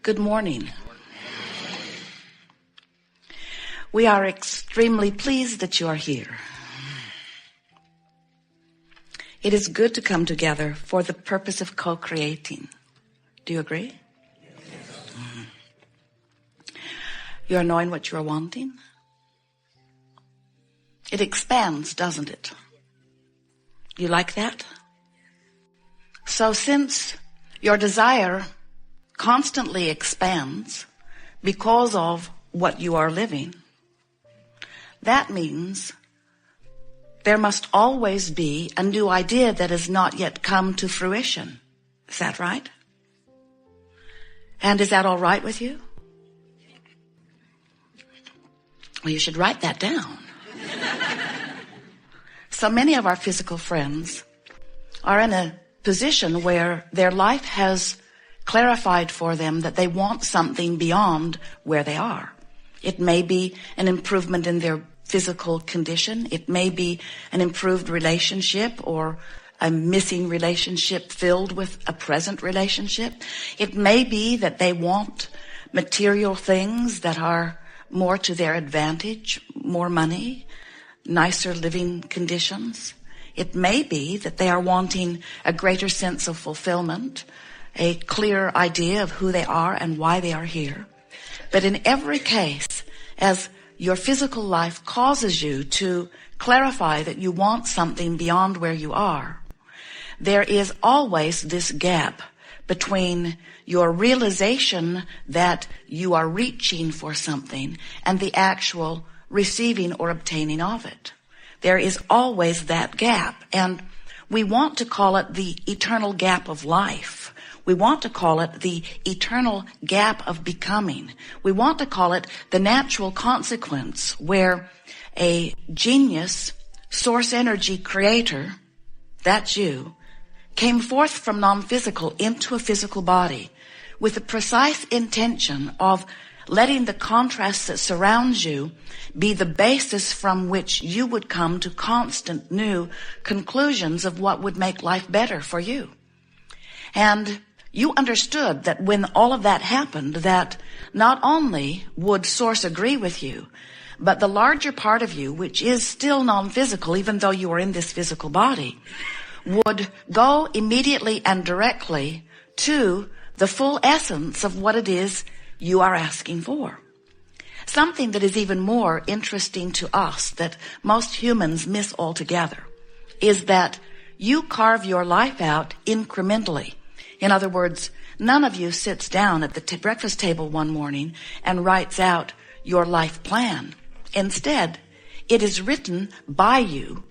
Good morning. We are extremely pleased that you are here. It is good to come together for the purpose of co-creating. Do you agree? Yes. You are knowing what you are wanting? It expands, doesn't it? You like that? So since your desire constantly expands because of what you are living, that means there must always be a new idea that has not yet come to fruition. Is that right? And is that all right with you? Well, you should write that down. So many of our physical friends are in a position where their life has clarified for them that they want something beyond where they are. It may be an improvement in their physical condition. It may be an improved relationship or a missing relationship filled with a present relationship. It may be that they want material things that are more to their advantage, more money, nicer living conditions. It may be that they are wanting a greater sense of fulfillment, a clear idea of who they are and why they are here. But in every case, as your physical life causes you to clarify that you want something beyond where you are, there is always this gap between your realization that you are reaching for something and the actual receiving or obtaining of it. There is always that gap, and we want to call it the eternal gap of life. We want to call it the eternal gap of becoming. We want to call it the natural consequence where a genius, source energy creator, that's you, came forth from non-physical into a physical body with the precise intention of letting the contrast that surrounds you be the basis from which you would come to constant new conclusions of what would make life better for you. And you understood that when all of that happened, that not only would Source agree with you, but the larger part of you, which is still non-physical, even though you are in this physical body, would go immediately and directly to the full essence of what it is you are asking for. Something that is even more interesting to us that most humans miss altogether is that you carve your life out incrementally. In other words, none of you sits down at the breakfast table one morning and writes out your life plan. Instead, it is written by you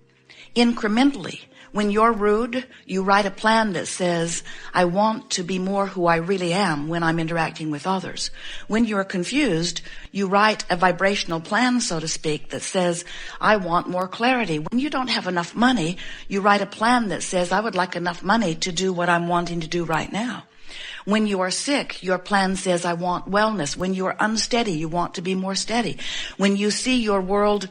incrementally. When you're rude, you write a plan that says, I want to be more who I really am when I'm interacting with others. When you're confused, you write a vibrational plan, so to speak, that says, I want more clarity. When you don't have enough money, you write a plan that says, I would like enough money to do what I'm wanting to do right now. When you are sick, your plan says, I want wellness. When you are unsteady, you want to be more steady. When you see your world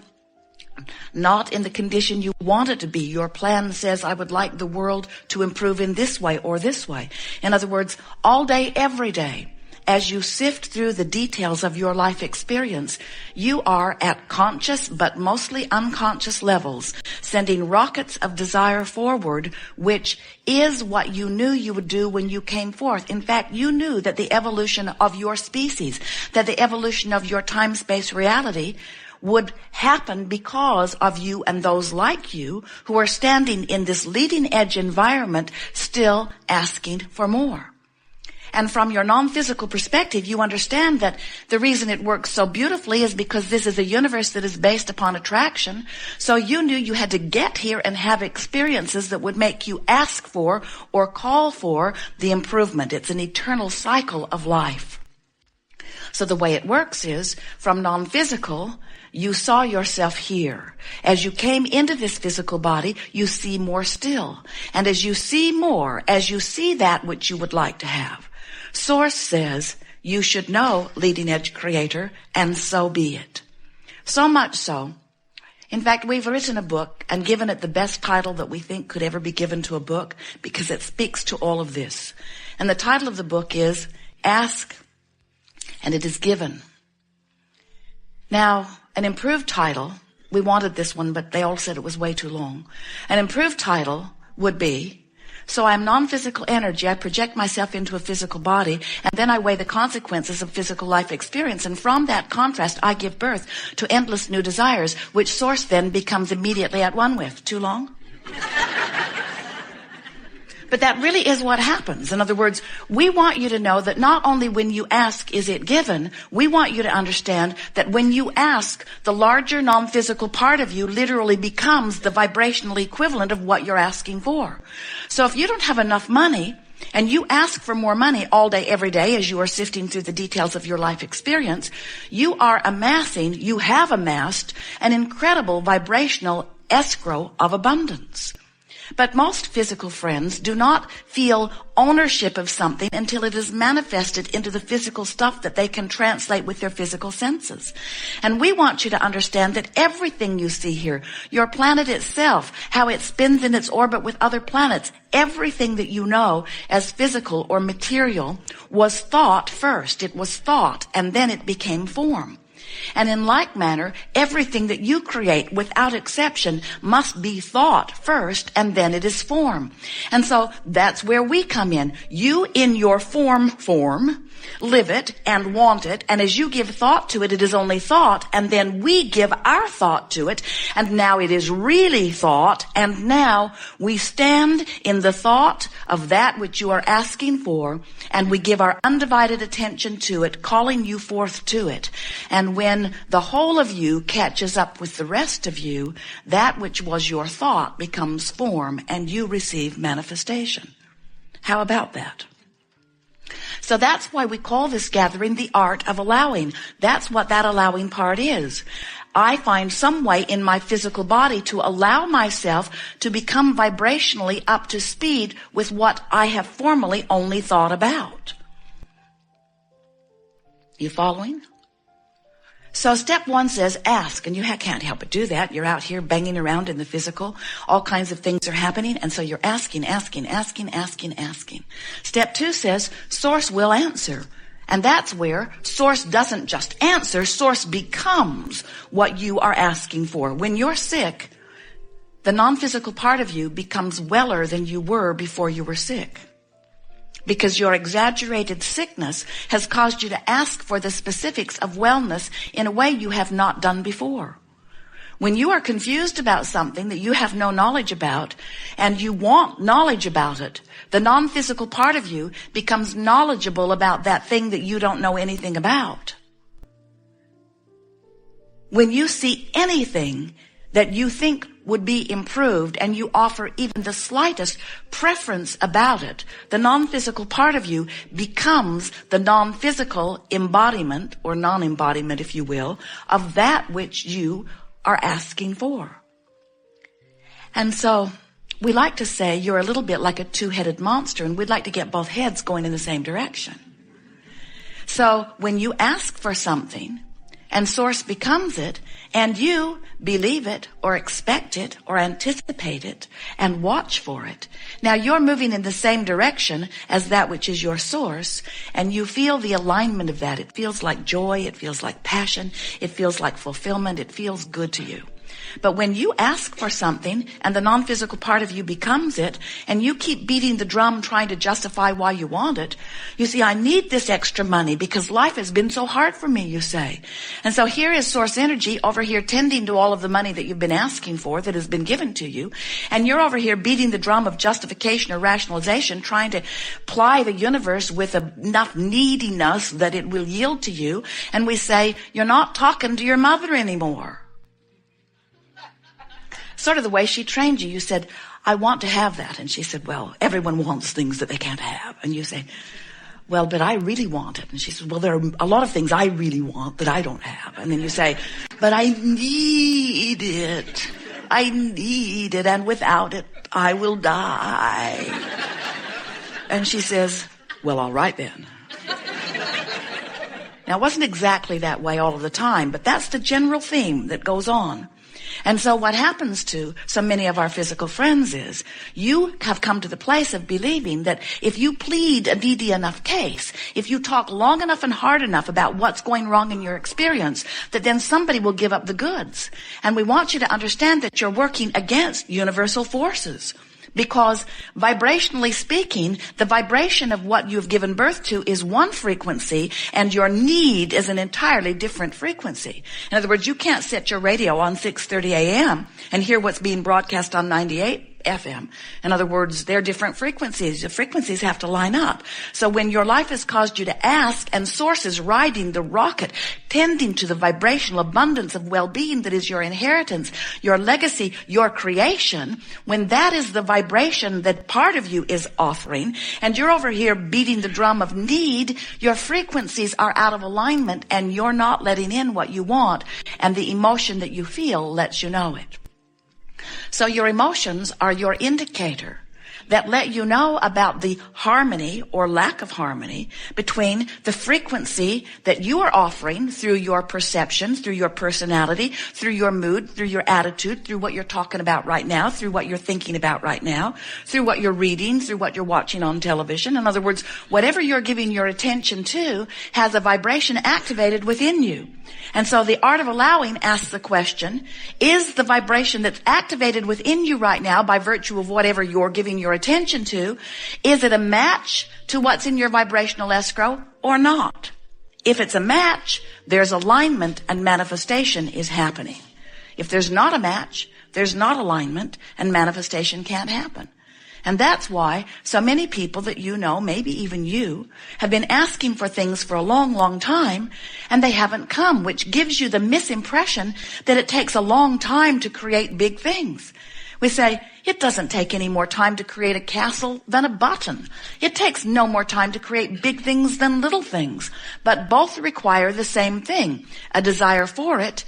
not in the condition you want it to be, your plan says, I would like the world to improve in this way or this way. In other words, all day, every day, as you sift through the details of your life experience, you are at conscious but mostly unconscious levels, sending rockets of desire forward, which is what you knew you would do when you came forth. In fact, you knew that the evolution of your species, that the evolution of your time-space reality would happen because of you and those like you who are standing in this leading edge environment still asking for more. And from your non-physical perspective, you understand that the reason it works so beautifully is because this is a universe that is based upon attraction. So you knew you had to get here and have experiences that would make you ask for or call for the improvement. It's an eternal cycle of life. So the way it works is, from non-physical, you saw yourself here. As you came into this physical body, you see more still. And as you see more, as you see that which you would like to have, Source says, you should know, leading edge creator, and so be it. So much so. In fact, we've written a book and given it the best title that we think could ever be given to a book because it speaks to all of this. And the title of the book is Ask and it is given. Now, an improved title, we wanted this one, but they all said it was way too long. An improved title would be, so I'm non-physical energy. I project myself into a physical body, and then I weigh the consequences of physical life experience. And from that contrast, I give birth to endless new desires, which source then becomes immediately at one with. Too long? But that really is what happens. In other words, we want you to know that not only when you ask is it given, we want you to understand that when you ask, the larger non-physical part of you literally becomes the vibrational equivalent of what you're asking for. So if you don't have enough money, and you ask for more money all day, every day, as you are sifting through the details of your life experience, you have amassed an incredible vibrational escrow of abundance. But most physical friends do not feel ownership of something until it is manifested into the physical stuff that they can translate with their physical senses. And we want you to understand that everything you see here, your planet itself, how it spins in its orbit with other planets, everything that you know as physical or material was thought first. It was thought, and then it became form. And in like manner, everything that you create without exception must be thought first, and then it is form. And so that's where we come in. You in your form, live it and want it, and as you give thought to it, it is only thought, and then we give our thought to it, and now it is really thought, and now we stand in the thought of that which you are asking for, and we give our undivided attention to it, calling you forth to it. And when the whole of you catches up with the rest of you, that which was your thought becomes form, and you receive manifestation. How about that? So that's why we call this gathering the art of allowing. That's what that allowing part is. I find some way in my physical body to allow myself to become vibrationally up to speed with what I have formerly only thought about. You following? So step one says ask, and you can't help but do that. You're out here banging around in the physical. All kinds of things are happening, and so you're asking. Step two says source will answer. And that's where source doesn't just answer, source becomes what you are asking for. When you're sick, the non-physical part of you becomes weller than you were before you were sick. Because your exaggerated sickness has caused you to ask for the specifics of wellness in a way you have not done before. When you are confused about something that you have no knowledge about, and you want knowledge about it, the non-physical part of you becomes knowledgeable about that thing that you don't know anything about. When you see anything that you think would be improved, and you offer even the slightest preference about it, the non-physical part of you becomes the non-physical embodiment, or non-embodiment, if you will, of that which you are asking for. And so we like to say you're a little bit like a two-headed monster, and we'd like to get both heads going in the same direction. So when you ask for something, and source becomes it, and you believe it, or expect it, or anticipate it, and watch for it. Now you're moving in the same direction as that which is your source, and you feel the alignment of that. It feels like joy, it feels like passion, it feels like fulfillment, it feels good to you. But when you ask for something and the non-physical part of you becomes it, and you keep beating the drum trying to justify why you want it, you see, I need this extra money because life has been so hard for me, you say. And so here is source energy over here tending to all of the money that you've been asking for that has been given to you. And you're over here beating the drum of justification or rationalization, trying to ply the universe with enough neediness that it will yield to you. And we say, you're not talking to your mother anymore. Sort of the way she trained you. You said, I want to have that. And she said, well, everyone wants things that they can't have. And you say, well, but I really want it. And she said, well, there are a lot of things I really want that I don't have. And then you say, but I need it. I need it. And without it, I will die. And she says, well, all right then. Now, it wasn't exactly that way all of the time, but that's the general theme that goes on. And so what happens to so many of our physical friends is you have come to the place of believing that if you plead a needy enough case, if you talk long enough and hard enough about what's going wrong in your experience, that then somebody will give up the goods. And we want you to understand that you're working against universal forces. Because vibrationally speaking, the vibration of what you've given birth to is one frequency and your need is an entirely different frequency. In other words, you can't set your radio on 6:30 a.m. and hear what's being broadcast on 98 FM. In other words, they're different frequencies. The frequencies have to line up. So when your life has caused you to ask and source is riding the rocket, tending to the vibrational abundance of well-being that is your inheritance, your legacy, your creation, when that is the vibration that part of you is offering, and you're over here beating the drum of need, your frequencies are out of alignment and you're not letting in what you want, and the emotion that you feel lets you know it. So your emotions are your indicator that let you know about the harmony or lack of harmony between the frequency that you are offering through your perceptions, through your personality, through your mood, through your attitude, through what you're talking about right now, through what you're thinking about right now, through what you're reading, through what you're watching on television. In other words, whatever you're giving your attention to has a vibration activated within you. And so the art of allowing asks the question, is the vibration that's activated within you right now by virtue of whatever you're giving your attention to, is it a match to what's in your vibrational escrow or not? If it's a match, there's alignment and manifestation is happening. If there's not a match, there's not alignment and manifestation can't happen. And that's why so many people that you know, maybe even you, have been asking for things for a long, long time, and they haven't come, which gives you the misimpression that it takes a long time to create big things. We say, it doesn't take any more time to create a castle than a button. It takes no more time to create big things than little things. But both require the same thing, a desire for it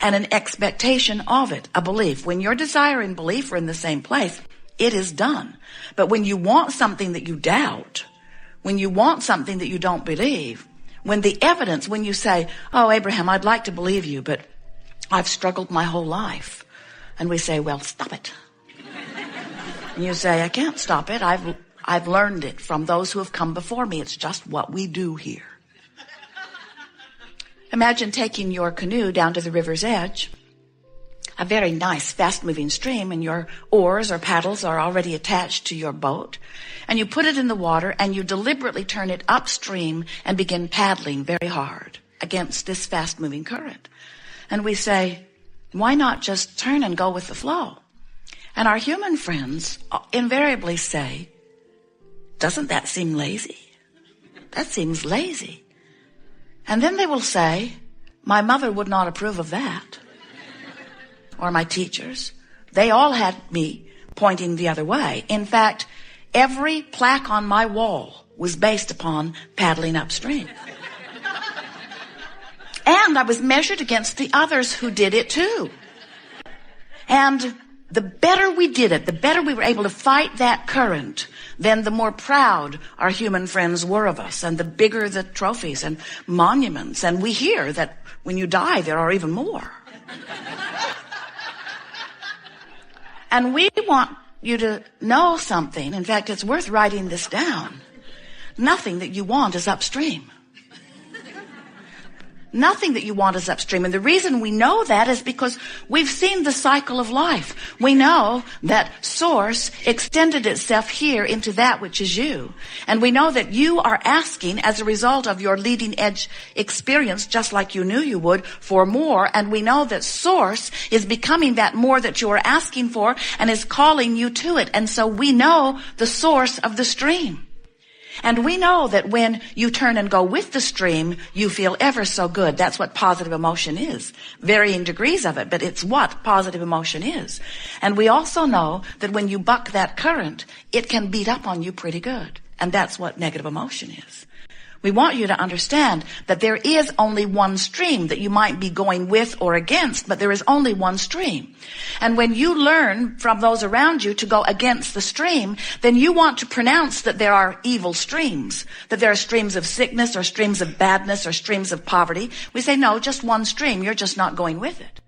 and an expectation of it, a belief. When your desire and belief are in the same place, it is done. But when you want something that you doubt, when you want something that you don't believe, when the evidence, when you say, oh, Abraham, I'd like to believe you, but I've struggled my whole life. And we say, well, stop it. And you say, I can't stop it. I've learned it from those who have come before me. It's just what we do here. Imagine taking your canoe down to the river's edge, a very nice, fast-moving stream, and your oars or paddles are already attached to your boat, and you put it in the water, and you deliberately turn it upstream and begin paddling very hard against this fast-moving current. And we say, why not just turn and go with the flow? And our human friends invariably say, doesn't that seem lazy? That seems lazy. And then they will say, my mother would not approve of that. Or my teachers. They all had me pointing the other way. In fact, every plaque on my wall was based upon paddling upstream. And I was measured against the others who did it too. And the better we did it, the better we were able to fight that current, then the more proud our human friends were of us, and the bigger the trophies and monuments. And we hear that when you die, there are even more. And we want you to know something. In fact, it's worth writing this down. Nothing that you want is upstream. Nothing that you want is upstream. And the reason we know that is because we've seen the cycle of life. We know that source extended itself here into that which is you. And we know that you are asking as a result of your leading edge experience, just like you knew you would, for more. And we know that source is becoming that more that you are asking for and is calling you to it. And so we know the source of the stream. And we know that when you turn and go with the stream, you feel ever so good. That's what positive emotion is. Varying degrees of it, but it's what positive emotion is. And we also know that when you buck that current, it can beat up on you pretty good. And that's what negative emotion is. We want you to understand that there is only one stream that you might be going with or against, but there is only one stream. And when you learn from those around you to go against the stream, then you want to pronounce that there are evil streams, that there are streams of sickness or streams of badness or streams of poverty. We say, no, just one stream. You're just not going with it.